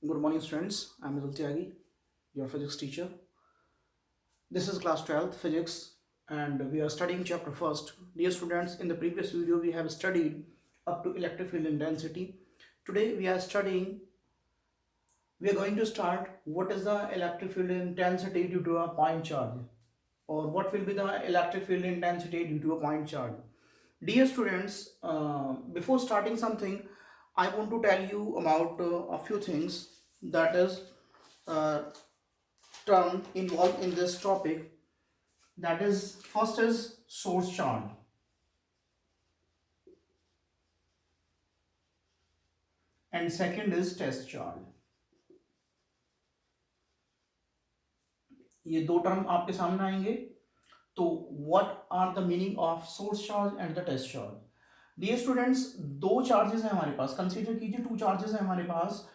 Good morning, students. I'm Vidul Tyagi, your physics teacher. This is class 12th physics, and we are studying chapter first. Dear students, in the previous video, we have studied up to electric field intensity. Today, we are going to start what is the electric field intensity due to a point charge, or what will be the electric field intensity due to a point charge. Dear students, before starting something, I want to tell you about a few things that is uh, term involved in this topic. That is, first is source charge, and second is test charge. ये दो term आपके सामने आएंगे. तो what are the meaning of source charge and the test charge? Dear students, दो charges हैं हमारे पास. कंसीडर कीजिए टू चार्जेस हैं हमारे पास.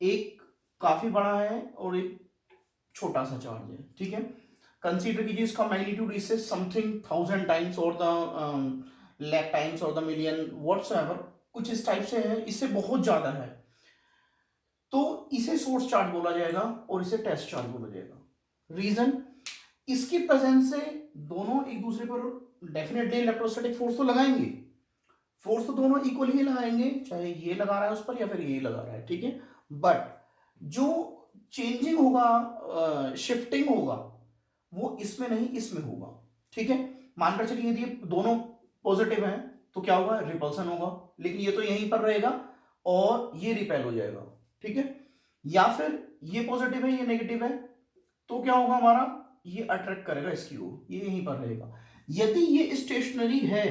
एक काफी बड़ा है और एक छोटा सा चार्ज है. ठीक है, कंसीडर कीजिए इसका मैग्नीट्यूड इससे समथिंग 1000 टाइम्स और द लाख टाइम्स और द मिलियन व्हाटसोएवर, कुछ इस टाइप से है, इससे बहुत ज्यादा है. तो इसे सोर्स चार्ज बोला जाएगा और इसे टेस्ट चार्ज बोला जाएगा. रीजन, इसकी प्रेजेंस से दोनों एक दूसरे पर डेफिनेटली इलेक्ट्रोस्टैटिक फोर्स तो लगाएंगे. फोर्स तो दोनों इक्वल ही लगाएंगे, चाहे ये लगा रहा है उस पर या फिर ये लगा रहा है. ठीक है, बट जो चेंजिंग होगा, शिफ्टिंग होगा, वो इसमें नहीं इसमें होगा. ठीक है, मानकर चलिए यदि दोनों पॉजिटिव हैं तो क्या होगा? रिपल्सन होगा. लेकिन ये तो यहीं पर रहेगा और ये रिपेल हो जाएगा. ठीक है, या फिर ये पॉजिटिव है ये नेगेटिव है तो क्या होगा हमारा? ये अट्रैक्ट करेगा इसकी ओर, ये यहीं पर रहेगा. यदि ये स्टेशनरी है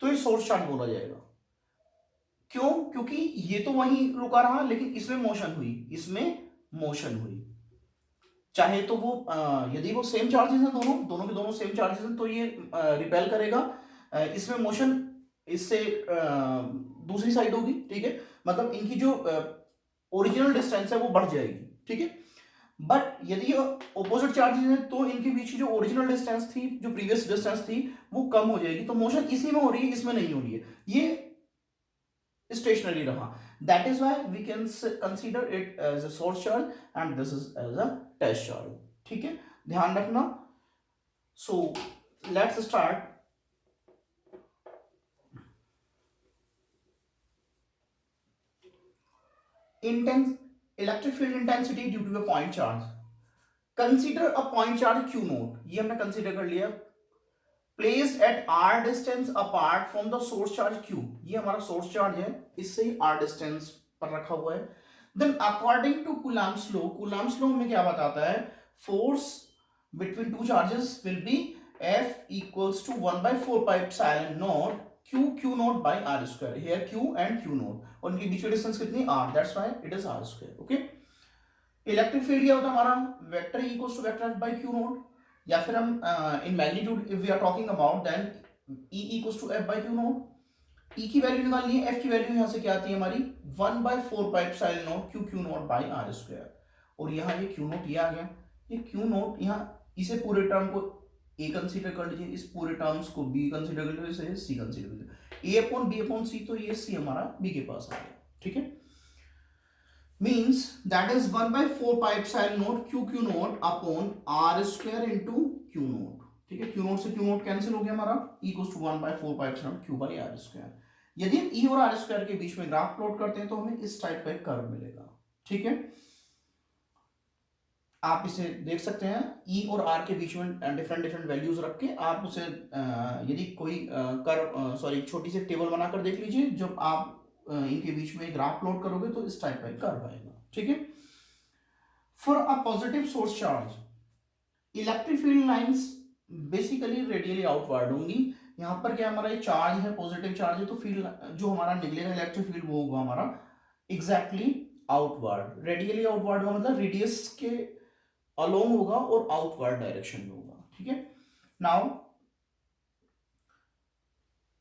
तो ये सोर्स चार्ज बोला जाएगा. क्यों? क्योंकि ये तो वहीं रुका रहा लेकिन इसमें मोशन हुई, इसमें मोशन हुई. चाहे तो वो यदि वो सेम चार्जेस हैं, दोनों के दोनों सेम चार्जेस हैं, तो ये रिपेल करेगा. इसमें मोशन इससे दूसरी साइड होगी. ठीक है, मतलब इनकी जो ओरिजिनल डिस्टेंस है वो बढ़ जाएगी. ठीक है, बट यदि ऑपोजिट चार्जेस हैं तो इनके बीच की जो ओरिजिनल डिस्टेंस थी, जो प्रीवियस डिस्टेंस थी, वो कम हो जाएगी. तो मोशन इसी में हो रही है, इसमें नहीं हो रही है, ये स्टेशनरी रहा. That is why we can consider it as a source charge and this is as a test charge. ठीक है, ध्यान रखना. So let's start. Intense electric field intensity due to a point charge. Consider a point charge q note. ये हमने consider कर लिया. Placed at r distance apart from the source charge q. ये हमारा सोर्स चार्ज है, इससे ही r distance पर रखा हुआ है. Then according to Coulomb's law, Coulomb's law में क्या बताता है? Force between two charges will be F equals to 1/4 pi epsilon naught q naught by r square. Here q and q naught, और उनकी बीच की डिस्टेंस कितनी? r. That's why it is r square. Okay. Electric field क्या होता है हमारा? Vector equals to vector F by Q naught. या फिर हम in magnitude if we are talking about, then E equals to F by Q naught. E की value निकालनी है, एफ की वैल्यू यहां से क्या आती है हमारी? 1/4 pi epsilon naught q naught by r square. और यहाँ ये क्यू नोट ये आ गया. ये क्यू नोट यहाँ, इसे पूरे टर्म को ए कंसीडर कर लीजिए, इस पूरे टर्म्स को बी कंसीडर कर लीजिए, इसे सी कंसीडर कर लीजिए. ए अपॉन बी अपॉन सी, तो ये सी हमारा बी के पास आ गया. ठीक है, means that is 1/4 pi epsilon naught q naught upon r square into q naught. ठीक है, q naught से q naught कैंसिल हो गया हमारा, e equals to 1/4 pi epsilon q by r square. यदि हम e और r स्क्वायर के बीच में ग्राफ प्लॉट करते हैं तो हमें इस टाइप का एक कर्व मिलेगा. ठीक है, आप इसे देख सकते हैं. e और r के बीच में डिफरेंट वैल्यूज रख के आप उसे यदि कोई कर्व, सॉरी, छोटी सी टेबल बनाकर देख लीजिए. जब आप इनके बीच में ग्राफ प्लॉट करोगे तो इस टाइप का कर्व आएगा. ठीक है, for a positive source charge electric field lines basically radially outward होंगी. यहां पर क्या हमारा ये चार्ज है, पॉजिटिव चार्ज है, तो फील्ड जो हमारा निकलेगा इलेक्ट्रिक फील्ड वो होगा हमारा एग्जैक्टली आउटवर्ड. रेडियली आउटवर्ड का मतलब रेडियस के अलोंग होगा और आउटवर्ड डायरेक्शन में होगा. ठीक है, नाउ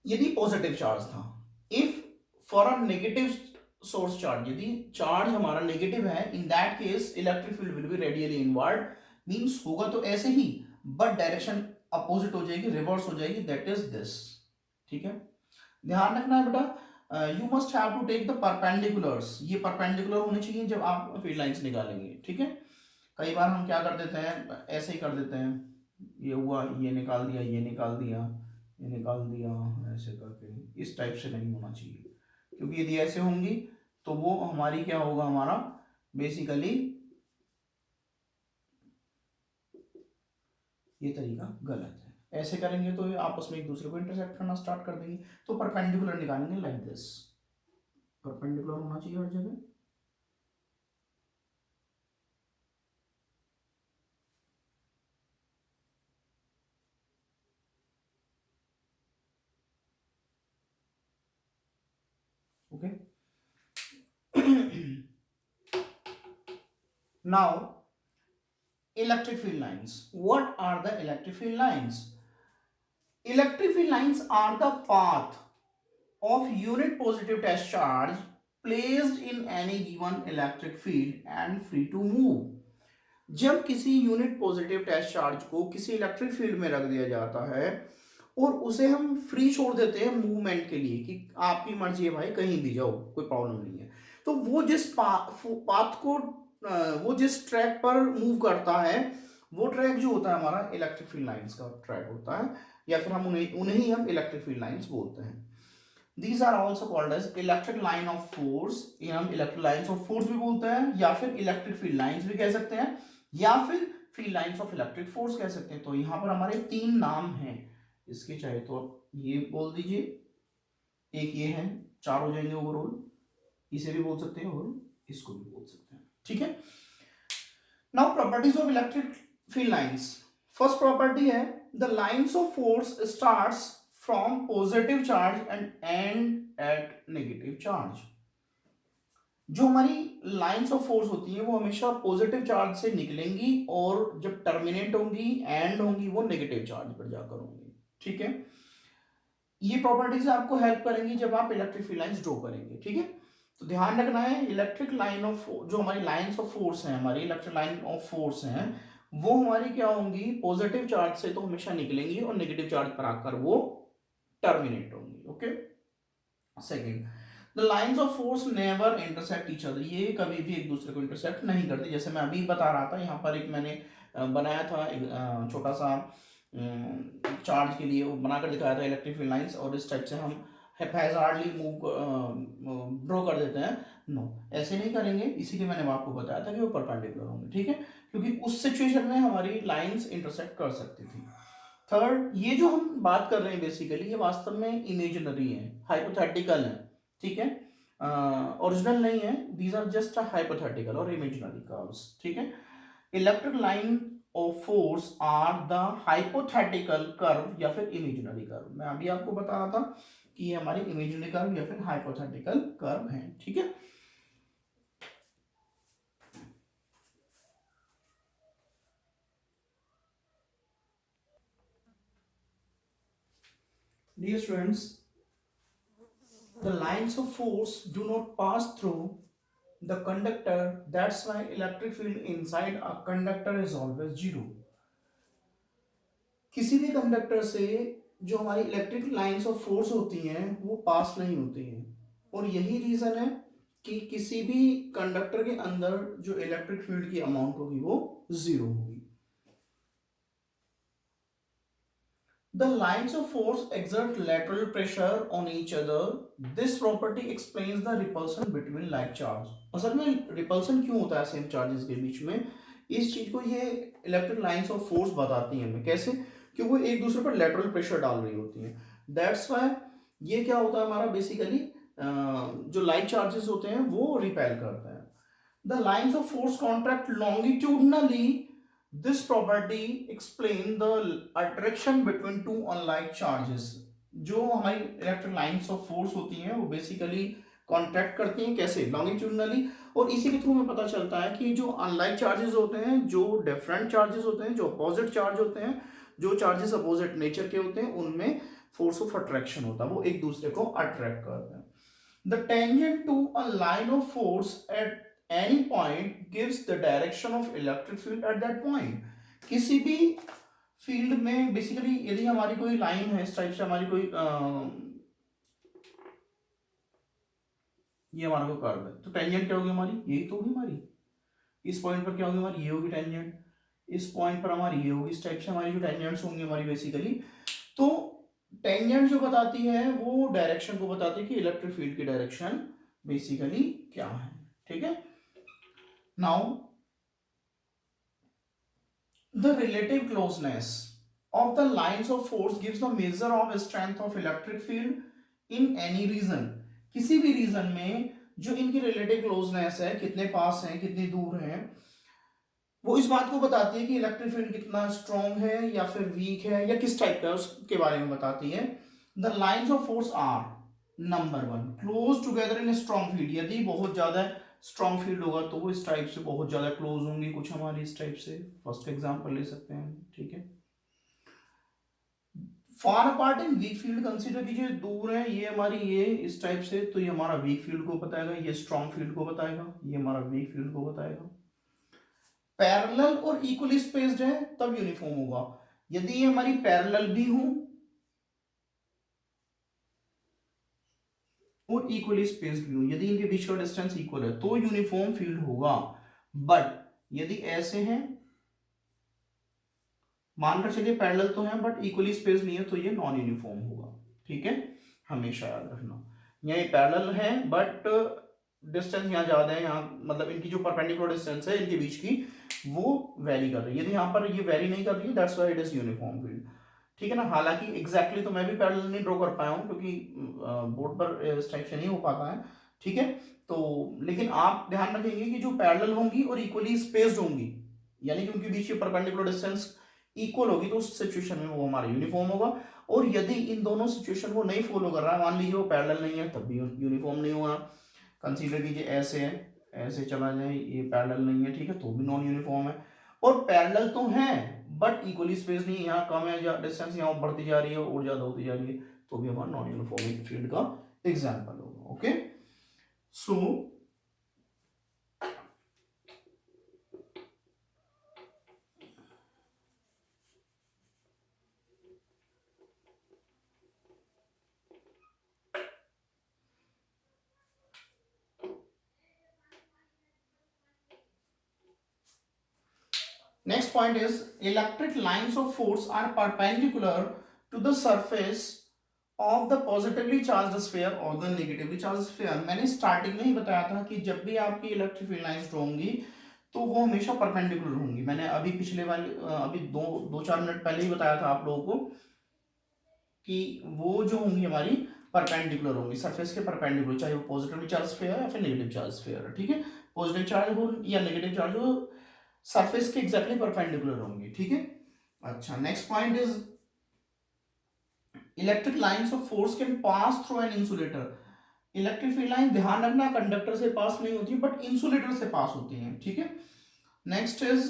यदि पॉजिटिव चार्ज था, if for a negative source charge, यदि चार्ज हमारा नेगेटिव है, in that case electric field will be radially inward. Means होगा तो ऐसे ही, बट डायरेक्शन अपोजिट हो जाएगी, रिवर्स हो जाएगी. That is this. ठीक है, ध्यान रखना है बेटा. You must have to take the perpendiculars, ये परपेंडिकुलर होने चाहिए जब आप फील्ड लाइंस निकालेंगे, ठीक है। कई बार हम क्या कर देते हैं, ऐसे ही कर देते हैं, ये हुआ, ये निकाल दिया, ये निकाल दिया, ये निकाल दिया, ऐसे करके। इस टाइप से नहीं होना चाहिए, क्योंकि यदि ऐसे होंगी तो वो हमारी क्या होगा, हमारा बेसिकली ये तरीका गलत है। ऐसे करेंगे तो ये आपस में एक दूसरे को इंटरसेक्ट करना स्टार्ट कर देंगे। तो परपेंडिकुलर निकालेंगे लाइक दिस, परपेंडिकुलर होना चाहिए हर जगह। Okay now electric field lines. What are the electric field lines? Electric field lines are the path of unit positive test charge placed in any given electric field and free to move. जब किसी unit positive test charge को किसी electric field में रख दिया जाता है और उसे हम फ्री छोड़ देते हैं मूवमेंट के लिए कि आपकी मर्जी है भाई, कहीं भी जाओ, कोई प्रॉब्लम नहीं है, तो वो जिस पाथ को वो जिस ट्रैक पर मूव करता है, वो ट्रैक जो होता है हमारा इलेक्ट्रिक फील्ड लाइंस का ट्रैक होता है, या फिर हम उन्हें उन्हें ही हम इलेक्ट्रिक फील्ड लाइंस बोलते हैं। These are also called as electric line of force, ये हम इलेक्ट्रिक लाइंस ऑफ फोर्स भी बोलते हैं, या फिर इलेक्ट्रिक फील्ड लाइंस भी कह सकते हैं, या फिर field lines of electric force कह सकते हैं। तो यहाँ पर हमारे तीन नाम हैं इसके, चाहे तो आप ये बोल दीजिए, एक ये है, चार हो जाएंगे ओवरऑल, इसे भी बोल सकते हैं और इसको भी बोल सकते हैं, ठीक है। Now properties of electric field lines. First property है the lines of force starts from positive charge and and at negative charge. जो हमारी लाइंस ऑफ फोर्स होती हैं वो हमेशा पॉजिटिव चार्ज से निकलेंगी और जब टर्मिनेट होंगी, एंड होंगी, वो नेगेटिव चार्ज पर जाकर होंगी, ठीक है। ये प्रॉपर्टीज आपको हेल्प करेंगी जब आप इलेक्ट्रिक फील्ड लाइंस ड्रॉ करेंगे, ठीक है। तो ध्यान रखना है, इलेक्ट्रिक लाइन ऑफ जो हमारी लाइंस ऑफ फोर्स हैं, हमारी इलेक्ट्रिक लाइन ऑफ फोर्स हैं, वो हमारी क्या होंगी, पॉजिटिव चार्ज से तो हमेशा निकलेंगी और नेगेटिव चार्ज पर आकर वो टर्मिनेट होंगी, okay. Second, the lines of force never intersect each other, ये कभी भी एक दूसरे को इंटरसेक्ट नहीं करती। जैसे मैं अभी बता रहा था, यहाँ पर एक मैंने बनाया था एक छोटा सा चार्ज के लिए वो बनाकर दिखाया था इलेक्ट्रिक फील्ड लाइंस, और इस टाइप से हम हैजार्डली मूव ड्रॉ कर देते हैं। नो, ऐसे नहीं करेंगे, इसीलिए मैंने आपको बताया था कि वो परपेंडिकुलर होंगे, ठीक है, क्योंकि उस सिचुएशन में हमारी लाइंस इंटरसेक्ट कर सकती थी। थर्ड, ये जो हम बात कर रहे हैं बेसिकली ये वास्तव में इमेजिनरी है, हाइपोथेटिकल है, ठीक है, ओरिजिनल नहीं है, these are just a hypothetical और इमेजिनरी कर्व्स, ठीक है। Electric line of force are the hypothetical curve या फिर इमेजिनरी कर्व। मैं अभी आपको बता रहा था कि ये हमारी इमेजिनरी कर्व या फिर हाइपोथेटिकल कर्व है, ठीक है। Dear students, the lines of force do not pass through the conductor, that's why electric field inside a conductor is always zero. किसी भी कंडक्टर से जो हमारी इलेक्ट्रिक लाइंस ऑफ फोर्स होती हैं वो पास नहीं होती हैं, और यही रीजन है कि किसी भी कंडक्टर के अंदर जो इलेक्ट्रिक फील्ड की अमाउंट होगी वो जीरो होगी। The lines of force exert lateral pressure on each other. This property explains the repulsion between like charge. असल में रिपल्सन क्यों होता है सेम चार्जेस के बीच में, इस चीज को ये इलेक्ट्रिक लाइंस ऑफ फोर्स बताती हैं हमें, कैसे, कि वो एक दूसरे पर लेटरल प्रेशर डाल रही होती हैं। दैट्स वाई ये क्या होता है हमारा बेसिकली जो लाइक चार्जेस होते हैं वो रिपेल करते हैं। The lines of force contract longitudinally, this property explain the attraction between two unlike charges. जो हमारी इलेक्ट्रिक लाइंस ऑफ फोर्स होती हैं वो बेसिकली कॉन्ट्रैक्ट करती हैं, कैसे, लॉन्गिट्यूडनली, और इसी के थ्रू हमें पता चलता है कि जो अनलाइक चार्जेस होते हैं, जो डिफरेंट चार्जेस होते हैं, जो अपोजिट चार्ज होते हैं, जो चार्जेस अपोजिट नेचर के होते हैं, उनमें फोर्स ऑफ अट्रैक्शन होता है, वो एक दूसरे को अट्रैक्ट करते हैं। The tangent to a line of force at any point gives the direction of electric field at that point. किसी भी फील्ड में बेसिकली यदि हमारी कोई लाइन है, इस टाइप से हमारी कोई ये हमारा को कर्व है, तो टेंजेंट क्या होगी हमारी, यही तो होगी हमारी। इस पॉइंट पर क्या होगी हमारी, ये होगी टेंजेंट। इस पॉइंट पर हमारी ये होगी। इस टाइप से हमारी जो टेंजेंट्स होंगी हमारी बेसिकली। तो टेंजेंट जो बताती है वो डायरेक्शन को बताती है कि इलेक्ट्रिक फील्ड की डायरेक्शन बेसिकली क्या है। ठीक है। Now the relative closeness of the lines of force gives the measure of strength of electric field in any region। किसी भी रीजन में जो इनकी रिलेटिव क्लोजनेस है, कितने पास हैं कितनी दूर हैं, वो इस बात को बताती है कि इलेक्ट्रिक फील्ड कितना स्ट्रॉन्ग है या फिर वीक है या किस टाइप का है उसके बारे में बताती है। The lines of force are number one close together in strong field. यदि बहुत ज्यादा स्ट्रॉन्ग फील्ड होगा तो वो इस टाइप से बहुत ज्यादा क्लोज होंगी, कुछ हमारी इस टाइप से। फर्स्ट एग्जांपल ले सकते हैं। ठीक है। फार अपार्ट इन वीक फील्ड कंसीडर कीजिए, दूर है ये हमारी, ये इस टाइप से, तो ये हमारा वीक फील्ड को बताएगा, ये स्ट्रॉन्ग फील्ड को बताएगा, ये हमारा वीक फील्ड को बताएगा। पैरेलल और इक्वली स्पेस्ड है तब यूनिफॉर्म होगा। यदि ये हमारी पैरेलल भी हो और इक्वली स्पेस्ड भी हो, यदि इनके बीच का डिस्टेंस इक्वल है तो यूनिफॉर्म फील्ड होगा। बट यदि ऐसे हैं, मानकर चलिए पैरेलल तो है बट इक्वली स्पेस्ड नहीं है, तो ये नॉन यूनिफॉर्म होगा। ठीक है, हमेशा याद रखना। यहाँ पैरेलल है बट डिस्टेंस यहाँ ज्यादा है, यहाँ मतलब इनकी जो परपेंडिकुलर डिस्टेंस है इनके बीच की वो वेरी कर रही है। यदि यहाँ पर ये वेरी नहीं कर रही है, that's why it is uniform field. ठीक है ना। हालांकि एग्जैक्टली तो मैं भी पैरेलल नहीं ड्रॉ कर पाया हूँ क्योंकि बोर्ड पर इस टाइप से नहीं हो पाता है। ठीक है। तो लेकिन आप ध्यान रखेंगे कि जो पैरेलल होंगी और इक्वली स्पेस्ड होंगी, यानी कि उनके बीच की परपेंडिकुलर डिस्टेंस इक्वल होगी, तो उस सिचुएशन में वो हमारा यूनिफॉर्म होगा। और यदि इन दोनों सिचुएशन को नहीं फॉलो कर रहा है, मान लीजिए वो पैरेलल नहीं है, तब भी यूनिफॉर्म नहीं होगा। कंसीडर कीजिए ऐसे है, ऐसे चला जाए, ये पैरेलल नहीं है, ठीक है, तो भी नॉन यूनिफॉर्म है। और पैरेलल तो है बट इक्वली स्पेस नहीं, यहाँ कम है डिस्टेंस, यहाँ बढ़ती जा रही है और ज्यादा होती जा रही है, तो भी हमारा नॉन यूनिफॉर्म फील्ड का एग्जाम्पल होगा। Okay. So next point is electric lines of force are perpendicular to the surface of the positively charged sphere or the negatively charged sphere। मैंने स्टार्टिंग में ही बताया था कि जब भी आपकी इलेक्ट्रिक फील्ड लाइंस होंगी तो वो हमेशा परपेंडिकुलर होंगी। मैंने अभी पिछले वाले अभी दो चार मिनट पहले ही बताया था आप लोगों को कि वो जो होंगी हमारी परपेंडिकुलर होंगी, सरफेस के परपेंडिकुलर, चाहे वो पॉजिटिवली चार्ज स्फीयर है या फिर नेगेटिव चार्ज स्फीयर है। ठीक है। पॉजिटिव चार्ज हो या नेगेटिव चार्ज हो, सरफेस के एग्जैक्टली परपेंडिकुलर होंगी। ठीक है। अच्छा, next point is electric lines of force can pass through an insulator. Electric field line, ध्यान रखना, कंडक्टर से पास नहीं होती बट इंसुलेटर से पास होती हैं। ठीक है। Next is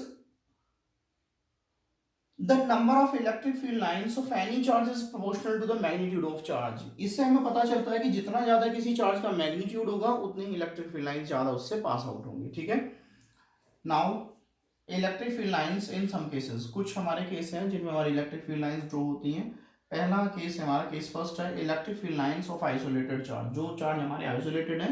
the number of electric field lines of any charge is proportional to the magnitude of charge. इससे हमें पता चलता है कि जितना ज्यादा किसी चार्ज का मैग्नीट्यूड होगा उतनी ही इलेक्ट्रिक फील्ड लाइंस ज्यादा उससे पास आउट होंगी। ठीक है। Now electric field lines in some cases, कुछ हमारे केस हैं जिनमें हमारी इलेक्ट्रिक फील्ड लाइंस ड्रॉ होती हैं। पहला केस है हमारा, केस फर्स्ट है electric field lines of isolated charge. जो चार्ज हमारे आइसोलेटेड है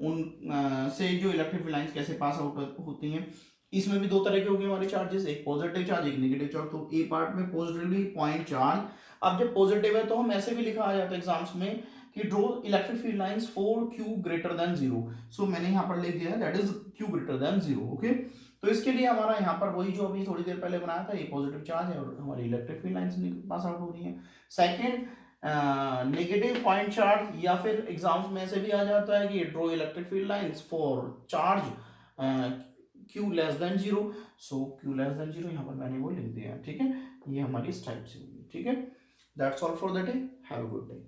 उन से जो इलेक्ट्रिक फील्ड लाइंस कैसे पास आउट होती हैं। इसमें भी दो तरह के होंगे हमारे चार्जेस, एक पॉजिटिव चार्ज एक नेगेटिव चार्ज। तो ए पार्ट में पॉजिटिवली पॉइंट चार्ज। अब जब पॉजिटिव है तो हम ऐसे भी लिखा आ जाता है एग्जाम्स में कि draw electric field lines for Q greater than zero. So मैंने यहाँ पर लिख दिया है that is Q greater than zero. Okay. तो इसके लिए हमारा यहाँ पर वही जो अभी थोड़ी देर पहले बनाया था, ये पॉजिटिव चार्ज है और हमारी electric field lines pass out हो रही है। सेकेंड, नेगेटिव पॉइंट चार्ज, या फिर एग्जाम्स में ऐसे भी आ जाता है कि draw electric field lines for charge Q less than zero. So Q less than zero यहाँ पर मैंने वो लिख दिया। ठीक है। ये हमारी इस टाइप से होगी। ठीक है। That's all for the day. Have a good day.